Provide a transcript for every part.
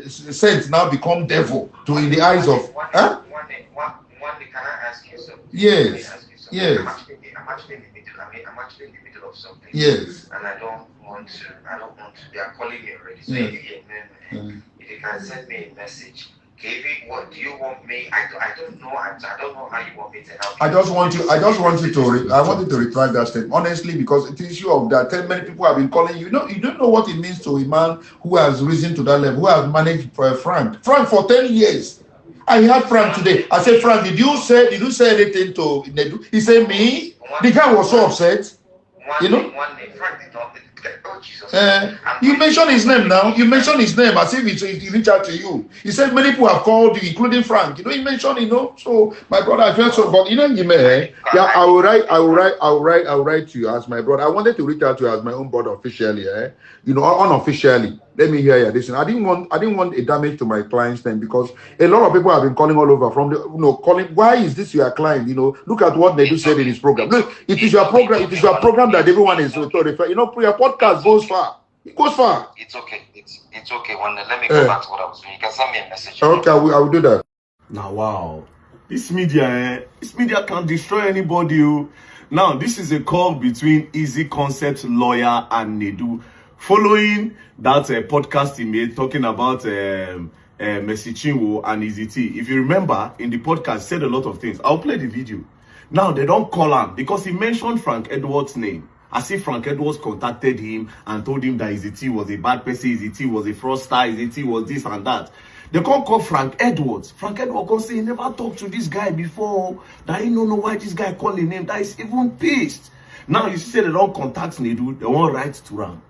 saint now become devil to in the eyes of One day, can I ask you something? yes, yes, I'm actually in the middle of something. yes. And I don't want to, they are calling me already. So if you can send me a message. KB, what do you want me? I don't know. I don't know how you want me to help you. I want you to retract that statement. Honestly, because it is issue of that. Many people have been calling you. You don't know what it means to a man who has risen to that level, who has managed Frank for 10 years. I heard Frank today. I said, Frank, did you say anything to Nedu? He said, me? The guy was so upset. One day, Frank did not. Oh, Jesus. You mentioned his name now. You mentioned his name as if he reached out to you. He said many people have called you, including Frank. He mentioned, So my brother, I felt so. But yeah, I will write to you as my brother. I wanted to reach out to you as my own brother officially, unofficially. Let me hear you. Listen, I didn't want a damage to my client's name because a lot of people have been calling all over from calling. Why is this your client? Look at what Nedu said in his program. Look, it is your program. It is your program that everyone is so refer. Your podcast goes far. It goes far. It's okay. It's okay. Let me go back to what I was doing. You can send me a message. Okay, I will do that. Now, wow. This media can destroy anybody. Now, this is a call between Ezee Concept lawyer and Nedu. Following that podcast he made talking about Chinwo and Ezee. If you remember, in the podcast, he said a lot of things. I'll play the video. Now, they don't call him because he mentioned Frank Edwards' name. As if Frank Edwards contacted him and told him that Ezee was a bad person, Ezee was a fraudster, Ezee was this and that. They can't call Frank Edwards. Frank Edwards can say he never talked to this guy before. That he don't know why this guy calling him. That is even pissed. Now, you see, they don't contact Nedu. They won't write to him.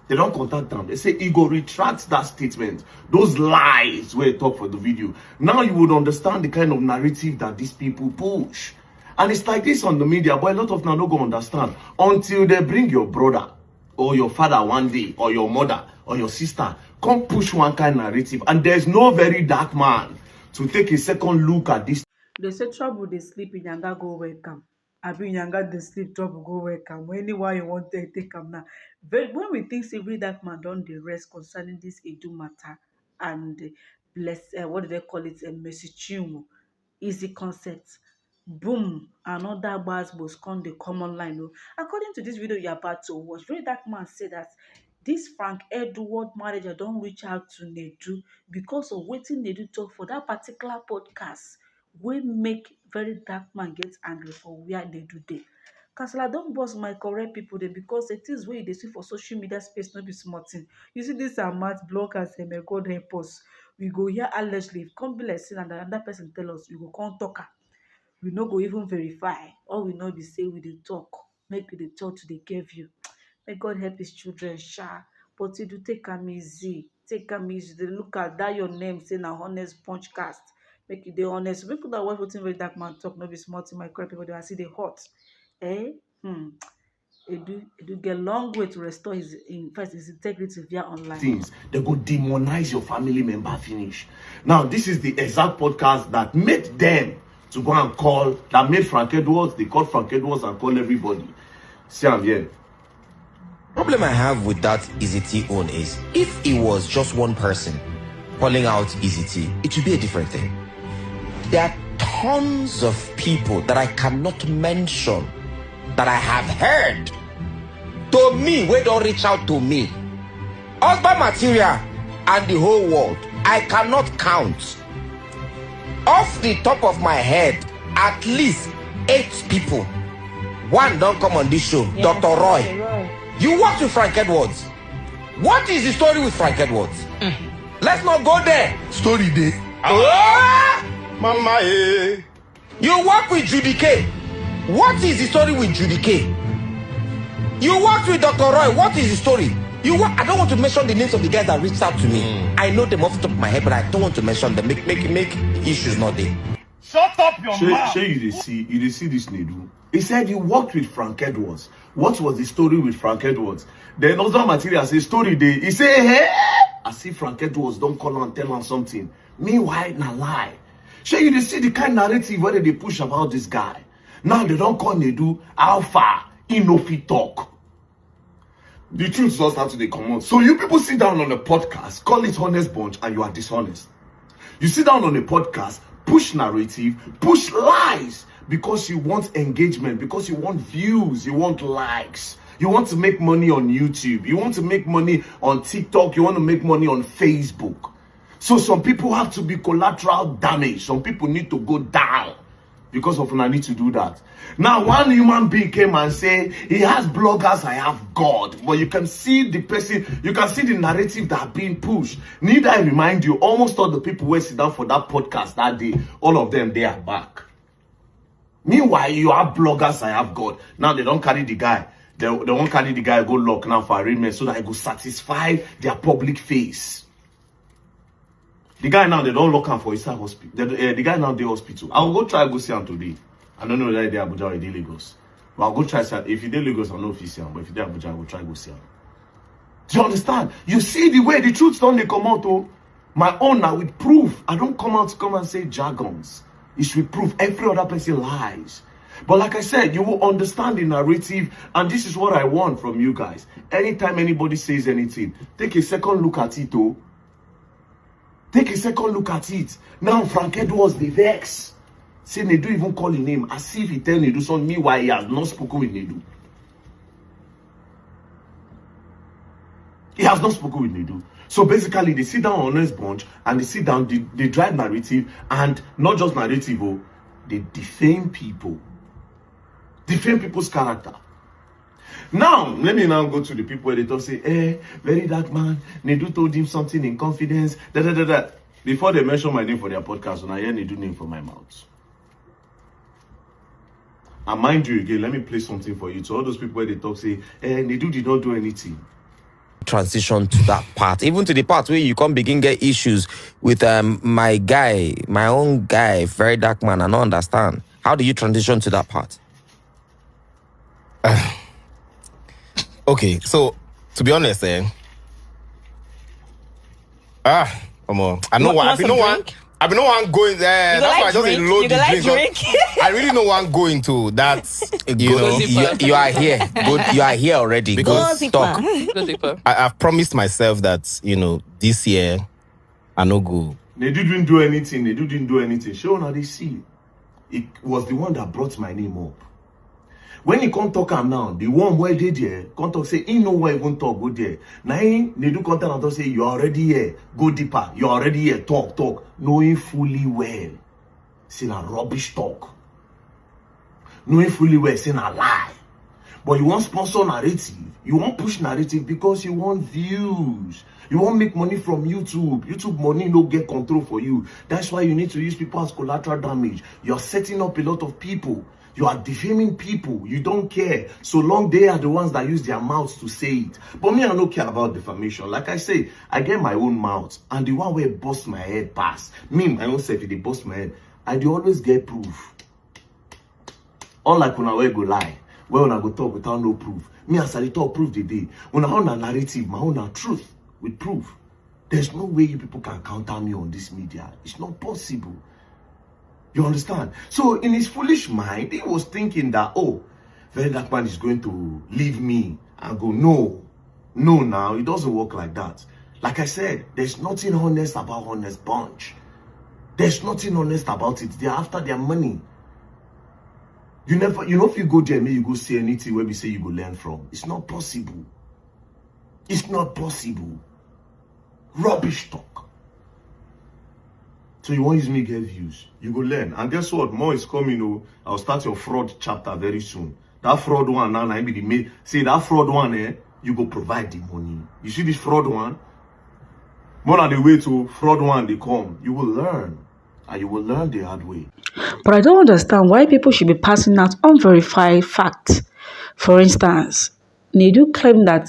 They don't contact them. They say he go retract that statement. Those lies where he talk for the video. Now you would understand the kind of narrative that these people push. And it's like this on the media, but a lot of them don't go understand. Until they bring your brother or your father one day, or your mother or your sister, come push one kind of narrative. And there's no very dark man to take a second look at this. They say trouble they sleep in Yanga go welcome. I be Yanga they sleep trouble go welcome. Anyone you want to take them now. But when we think every dark man done the rest concerning this Edu matter and what do they call it? A message Chinwo, Ezee Concept. Boom, another buzz was come the common line. According to this video you're about to watch, very dark man said that this Frank Edward manager don't reach out to Nedu because of waiting Nedu talk for that particular podcast. We make very dark man get angry for where Nedu dey. Kasala don't boss my correct people there because it is where they see for social media space, not be small thing. You see this math bloggers and may God help us. We go here allegedly, if come be like sin and another person tell us, we go come talk her. We no go even verify. All we know be say we dey talk. Make we dey talk to dey give you. May God help his children, sha. But you do take am easy. Take am easy. Dey look at that your name say na honest punchcast. Make you dey honest. Make una watch wetin very dark man talk. No be small thing, my correct people. They are see dey hot. Edu get long way to restore his integrity via online. Things they go demonize your family member finish. Now, this is the exact podcast that made them to go and call, that made Frank Edwards, they called Frank Edwards and call everybody. See, I'm here. Problem I have with that Ezee own is, if it was just one person calling out Ezee, it would be a different thing. There are tons of people that I cannot mention that I have heard to me, where don't reach out to me. Husband material and the whole world, I cannot count. Off the top of my head, at least 8 people. One don't come on this show, yes, Dr. Roy. You worked with Frank Edwards. What is the story with Frank Edwards? Let's not go there. Story day. Mama, You work with Judy K. What is the story with Judy K? You worked with Dr. Roy. What is the story? I don't want to mention the names of the guys that reached out to me. I know them off the top of my head, but I don't want to mention them. Make issues not there. Shut up your mouth. You see this Nedu. He said you worked with Frank Edwards. What was the story with Frank Edwards? Then other material say story day. He say, hey, I see Frank Edwards don't call and tell him something. Meanwhile, na lie. You see the kind of narrative where they push about this guy. Now they don't call Nedu Alpha. He no fit talk. The truth does have to they come out. So you people sit down on a podcast, call it honest bunch, and you are dishonest. You sit down on a podcast, push narrative, push lies, because you want engagement, because you want views, you want likes. You want to make money on YouTube. You want to make money on TikTok. You want to make money on Facebook. So some people have to be collateral damage. Some people need to go down because of I need to do that. Now, one human being came and said, he has bloggers, I have God. But you can see the person, you can see the narrative that are being pushed. Need I remind you, almost all the people who sit down for that podcast that day, all of them, they are back. Meanwhile, you have bloggers, I have God. Now they don't carry the guy. They won't carry the guy, go lock now for arraignment so that I go satisfy their public face. The guy now, they don't lock him for his hospital. The guy now, the hospital. I'll go try go see him today. I don't know whether they're Abuja or they Lagos. But I'll go try see him. If you're Lagos, I'll know if you see him. But if you're Abuja, I will try go see him. Do you understand? You see the way the truth don't they come out, oh? My own now with proof. I don't come out to come and say jargons. It's with proof. Every other person lies. But like I said, you will understand the narrative, and this is what I want from you guys. Anytime anybody says anything, take a second look at it, oh. Take a second look at it. Now Frank Edwards, the vex. Say Nedu even call his name as if he tell Nedu something. Meanwhile, he has not spoken with Nedu. He has not spoken with Nedu. So basically, they sit down on honest bunch and they sit down, they drive narrative, and not just narrative, oh, they defame people. Defame people's character. Now, let me now go to the people where they talk, say, very dark man, Nedu told him something in confidence, Before they mention my name for their podcast, when I hear Nedu name from my mouth. And mind you again, let me play something for you. To all those people where they talk, say, Nedu did not do anything. Transition to that part, even to the part where you can't begin get issues with my guy, my own guy, very dark man. I don't understand. How do you transition to that part? Okay, so to be honest, come on. I know why. I've been no one going there. That's why I just load the drink. I really know one going to that. You are here. You are here already. Because talk. I've promised myself that this year I no go. They didn't do anything. They didn't do anything. Show now they see. It was the one that brought my name up. When he come talk am now, the one where they there, come talk say, he know where he won't talk, go there. Now they do content and talk say, you're already here, go deeper, you're already here, talk. Knowing fully well, saying a rubbish talk. Knowing fully well, saying a lie. But you want sponsor narrative, you want push narrative because you want views. You want make money from YouTube. YouTube money no get control for you. That's why you need to use people as collateral damage. You're setting up a lot of people. You are defaming people. You don't care. So long they are the ones that use their mouths to say it. But me, I don't care about defamation. Like I say, I get my own mouth. And the one where it bust my head pass. Me, my own self, if they bust my head, I do always get proof. Unlike when I go lie. When I go talk without no proof. Me, as I talk proof the day. When I own a narrative, my own truth with proof. There's no way you people can counter me on this media. It's not possible. You understand? So in his foolish mind, he was thinking that, oh, very dark man is going to leave me and go, no, now it doesn't work like that. Like I said, there's nothing honest about honest bunch. There's nothing honest about it. They're after their money. You know, if you go there, maybe you go see anything where we say you go learn from. It's not possible. It's not possible. Rubbish talk. So you won't use me get views. You go learn. And guess what? More is coming. Oh, I'll start your fraud chapter very soon. That fraud one now, I be the main. See that fraud one, you go provide the money. You see this fraud one? More than the way to fraud one they come. You will learn. And you will learn the hard way. But I don't understand why people should be passing out unverified facts. For instance, Nedu claimed that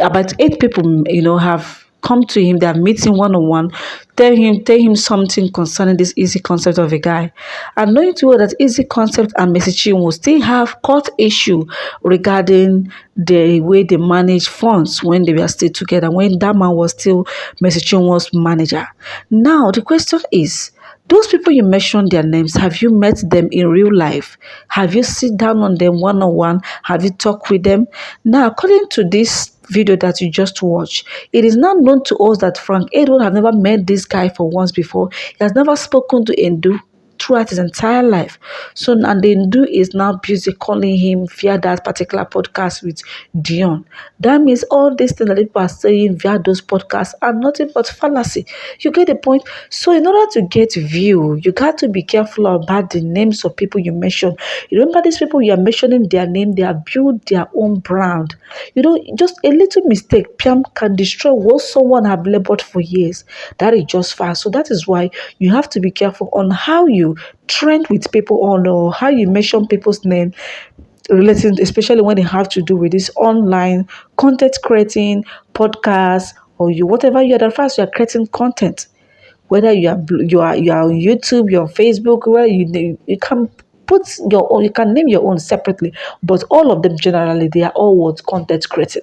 about 8 people, have come to him, they are meeting one-on-one, tell him something concerning this Ezee concept of a guy. And knowing too well that Ezee concept and messaging will still have court issue regarding the way they manage funds when they were still together, when that man was still messaging was manager. Now the question is, Those people you mentioned their names, have you met them in real life? Have you sit down on them one-on-one? Have you talked with them? Now, according to this video that you just watched, it is now known to us that Frank Edward has never met this guy for once before. He has never spoken to Nedu throughout his entire life. So Ndu is now busy calling him via that particular podcast with Dion. That means all these things that people are saying via those podcasts are nothing but fallacy. You get the point? So in order to get view, you got to be careful about the names of people you mention. You remember these people you are mentioning their name, they have built their own brand. Just a little mistake, Piam, can destroy what someone have labored for years. That is just fast. So that is why you have to be careful on how you trend with people or how you mention people's name relating, especially when they have to do with this online content creating, podcast, or whatever you are. The first you are creating content, whether you are on YouTube, you're on Facebook, where you can put your own, you can name your own separately, but all of them generally they are all what content creating.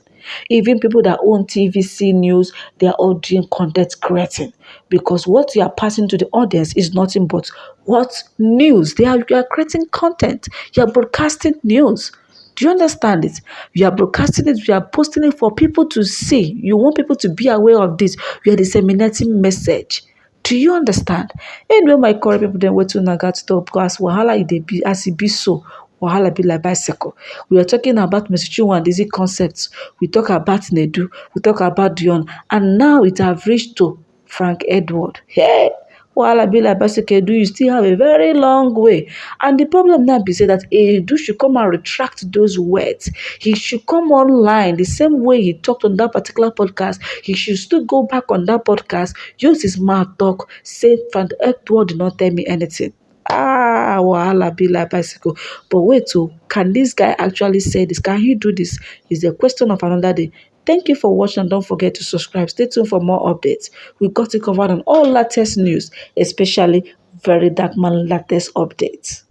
Even people that own TVC news, they are all doing content creating, because what you are passing to the audience is nothing but what news. You are creating content, you are broadcasting news. Do you understand it? You are broadcasting it, you are posting it for people to see. You want people to be aware of this. You are disseminating message. Do you understand? Anyway, my current people then wait to naga to talk because wahala it be as it be so. Wahala be like bicycle. We are talking about Mr. Chinwo and Ezee concepts. We talk about Nedu. We talk about Dion. And now it have reached to Frank Edward. Hey! Wahala be like bicycle. Do you still have a very long way? And the problem now be say that Edu should come and retract those words. He should come online the same way he talked on that particular podcast. He should still go back on that podcast, use his mouth talk, say Frank Edward did not tell me anything. Wahala be like bicycle. But wait, can this guy actually say this? Can he do this? Is a question of another day. Thank you for watching and don't forget to subscribe. Stay tuned for more updates. We got it covered on all latest news, especially very dark man latest updates.